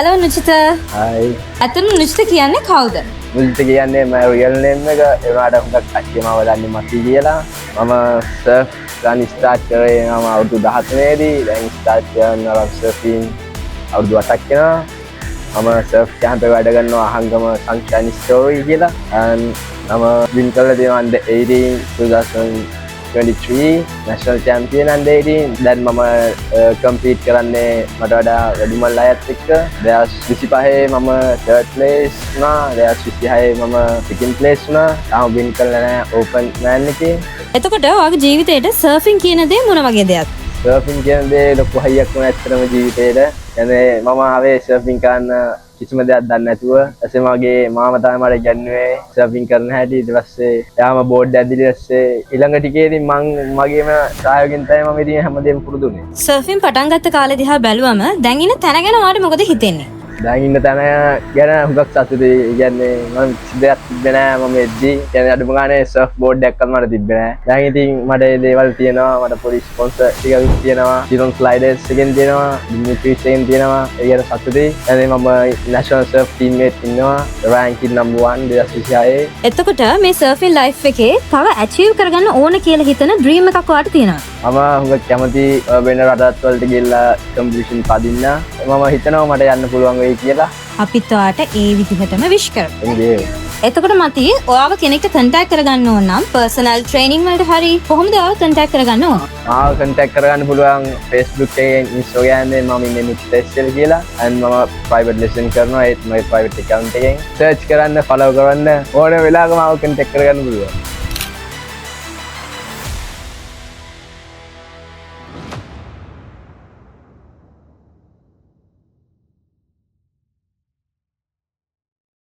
Hello Nuchita. Hi. අතන Nuchita කියන්නේ කවුද? මුලින්ම කියන්නේ මම රියල් නේම් එක ඒකට හුඟක් කච්චි මම දන්නේ මති කියලා. මම සර්ෆ් ගන්න ස්ටාර්ට් කරේ මම අවුරුදු 13 දී. දැන් ස්ටාර්ට් කරනවා සර්ෆින් අවුරුදු 8ක් වෙනවා. මම සර්ෆ් කැම්ප් එක වැඩ කරනවා අහංගම සන්ෂයින් ස්ටෝරි කියලා. මම වින් කරලා තියෙනවා under 18 2023 national champion under 18. දැන් මම කම්පීට් කරන්නේ මට වඩා වැඩිමල් අයත් එක්ක. 2025 මම third place වුණා. 2026 මම second place වුණා. තාම වින් කරලා නැහැ open man එකේ. එතකොට ඔයාගේ ජීවිතේට සර්ෆින් කියන දේ මොන වගේ දෙයක්ද? සර්ෆින් කියන දේ ලොකු හයියක් වුණා ඇත්තටම ජීවිතේට. يعني මම ආවේ සර්ෆින් කරන්න කිසිම දෙයක් දන්නේ නැතුව. ඊපස්සේ මගේ මාමා තමයි මට ඉගන්නුවේ සර්ෆින් කරන හැටි. ඊට පස්සේ එයාම බෝඩ් එකක් දීලා ඊපස්සේ ඊළඟ ටිකේදී මම මගේම සහයෝගයෙන් තමයි මම ඉතින් හැමදේම පුරුදු වුනේ. සර්ෆින් පටන් ගත්ත කාලේ දිහා බැලුවම දැන් ඉන්න තැන ගැන ඔයාලට මොකද හිතෙන්නේ? දැන් ඉන්න තැන ගැන හුඟක් සතුටුයි. කියන්නේ මම කිසි දෙයක් තිබ්බේ නැහැ මම එද්දි. කියන්නේ අඩුම ගානේ සර්ෆ් බෝඩ් එකක්වත් මට තිබ්බේ නැහැ. දැන් ඉතින් මට මේ දේවල් තියෙනවා. මට පොඩි ස්පොන්සර් ටිකක් තියෙනවා. Siron Sliders එකෙන් තියෙනවා. Dimitris එකෙන් තියෙනවා. ඒ ගැන සතුටුයි. يعني මම national surf teammate ඉන්නවා. ranking number 1 2026. එතකොට මේ සර්ෆින් ලයිෆ් එකේ තව achieve කරගන්න ඕන කියලා හිතන dream එකක් ඔයාලට තියෙනවා? මම හුඟක් කැමති වෙන රටත් වලට ගිහිල්ලා competition පදින්න. මම හිතනවා මට යන්න පුළුවන් වෙයි කියලා. අපිත් ඔයාට ඒ විදිහටම wish කරමු. එන්නේ එතකොට මති ඔයාව කෙනෙක්ට contact කරගන්න ඕන නම් personal training වලට හරි කොහොමද ඔයාව contact කරගන්න ඕන? මාව contact කරගන්න පුළුවන් Facebook එකෙන් Instagram එකෙන් මම ඉන්නේ Nuchita කියලා. and මම private lesson කරනවා ඒත් මගේ private account එකෙන් search කරන්න follow කරන්න ඕන වෙලාවක මාව contact කරගන්න පුළුවන්.